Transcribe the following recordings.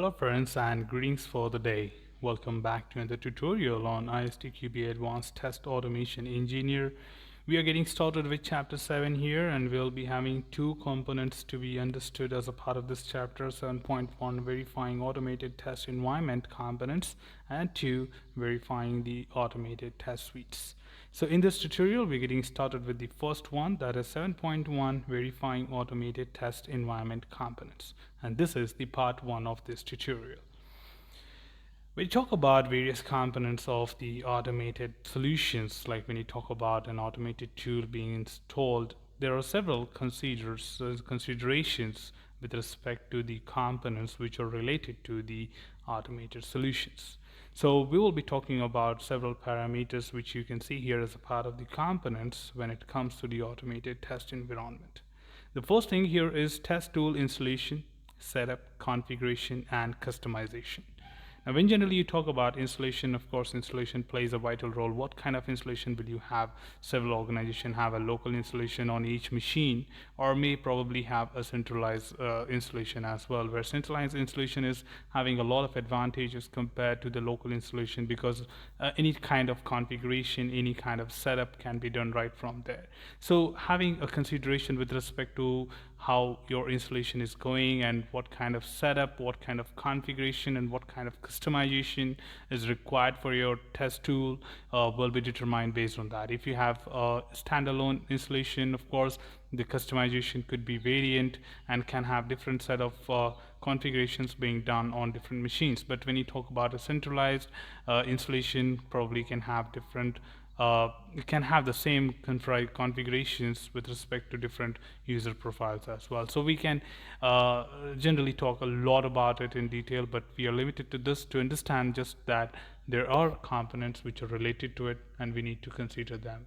Hello friends and greetings for the day. Welcome back to another tutorial on ISTQB Advanced Test Automation Engineer. We are getting started with chapter 7 here, and we'll be having two components to be understood as a part of this chapter: 7.1 verifying automated test environment components, and 2 verifying the automated test suites. So in this tutorial we're getting started with the first one, that is 7.1 verifying automated test environment components, and this is the part 1 of this tutorial. We talk about various components of the automated solutions. Like when you talk about an automated tool being installed, there are several considerations with respect to the components which are related to the automated solutions. So we will be talking about several parameters which you can see here as a part of the components when it comes to the automated test environment. The first thing here is test tool installation, setup, configuration, and customization. Now, when generally you talk about installation, of course, installation plays a vital role. What kind of installation will you have? Several organizations have a local installation on each machine, or may probably have a centralized installation as well, where centralized installation is having a lot of advantages compared to the local installation, because any kind of configuration, any kind of setup can be done right from there. So having a consideration with respect to how your installation is going and what kind of setup, what kind of configuration, and what kind of customization is required for your test tool will be determined based on that. If you have a standalone installation, of course, the customization could be variant and can have different set of configurations being done on different machines. But when you talk about a centralized installation, probably can have different it can have the same configurations with respect to different user profiles as well. So we can generally talk a lot about it in detail, but we are limited to this to understand just that there are components which are related to it and we need to consider them.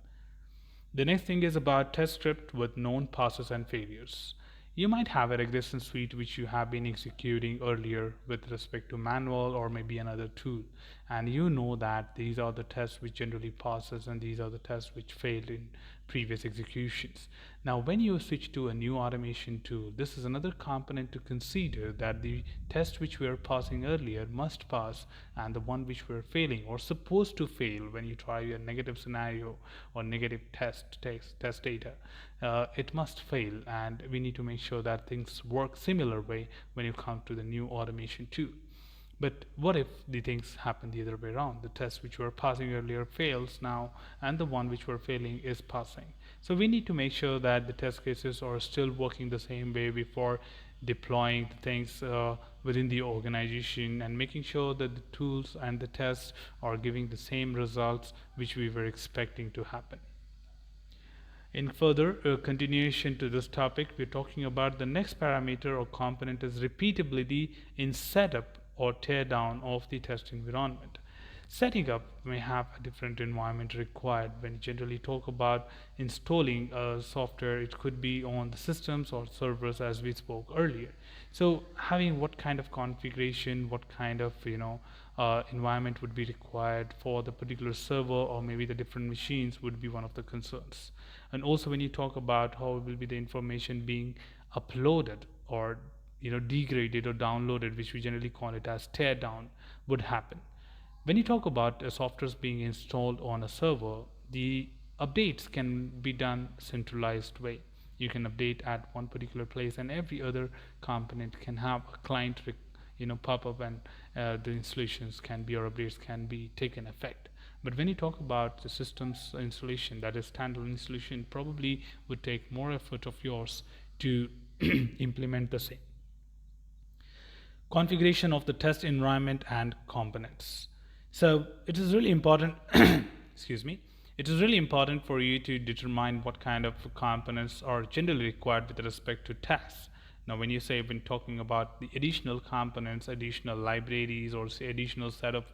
The next thing is about test script with known passes and failures. You might have a regression suite which you have been executing earlier with respect to manual or maybe another tool, and you know that these are the tests which generally passes and these are the tests which failed in previous executions. Now when you switch to a new automation tool, this is another component to consider, that the test which we were passing earlier must pass, and the one which we are failing or supposed to fail when you try a negative scenario or negative test data, it must fail, and we need to make sure that things work similar way when you come to the new automation tool. But what if the things happen the other way around? The test which we were passing earlier fails now, and the one which we're failing is passing. So we need to make sure that the test cases are still working the same way before deploying the things within the organization, and making sure that the tools and the tests are giving the same results which we were expecting to happen. In further continuation to this topic, we're talking about the next parameter or component is repeatability in setup or tear down of the test environment. Setting up may have a different environment required. When you generally talk about installing software, it could be on the systems or servers as we spoke earlier. So having what kind of configuration, what kind of environment would be required for the particular server or maybe the different machines would be one of the concerns. And also when you talk about how will be the information being uploaded or degraded or downloaded, which we generally call it as tear down, would happen. When you talk about softwares being installed on a server, the updates can be done centralized way. You can update at one particular place, and every other component can have a client pop up, and the installations can be or updates can be taken effect. But when you talk about the systems installation, that is standalone installation, probably would take more effort of yours to implement the same. Configuration of the test environment and components. So it is really important excuse me, it is really important for you to determine what kind of components are generally required with respect to tests. Now when talking about the additional components, additional libraries, or say additional set of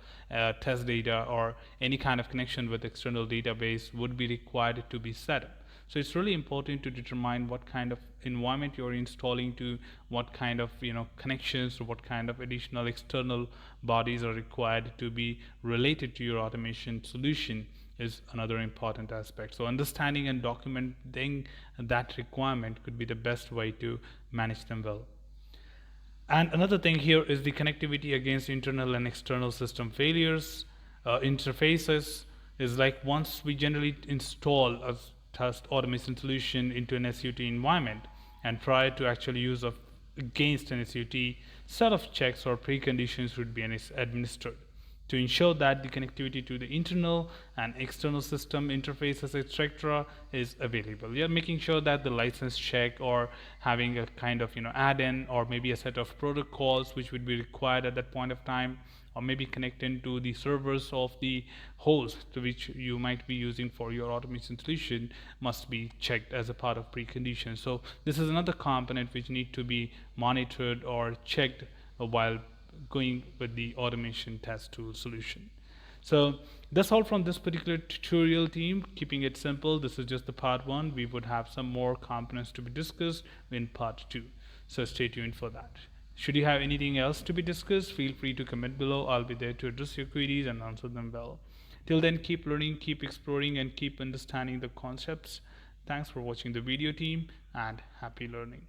test data, or any kind of connection with external database would be required to be set up. So it's really important to determine what kind of environment you're installing, to what kind of connections, or what kind of additional external bodies are required to be related to your automation solution is another important aspect. So understanding and documenting that requirement could be the best way to manage them well. And another thing here is the connectivity against internal and external system failures. Interfaces is like once we generally install a test automation solution into an SUT environment, and prior to actually use of against an SUT, set of checks or preconditions would be administered to ensure that the connectivity to the internal and external system interfaces, etc., is available. You're making sure that the license check or having a kind of add-in or maybe a set of protocols which would be required at that point of time, or maybe connecting to the servers of the host to which you might be using for your automation solution must be checked as a part of precondition. So this is another component which need to be monitored or checked while going with the automation test tool solution. So that's all from this particular tutorial team. Keeping it simple, this is just the part 1. We would have some more components to be discussed in part 2. So stay tuned for that. Should you have anything else to be discussed, feel free to comment below. I'll be there to address your queries and answer them well. Till then, keep learning, keep exploring, and keep understanding the concepts. Thanks for watching the video team, and happy learning.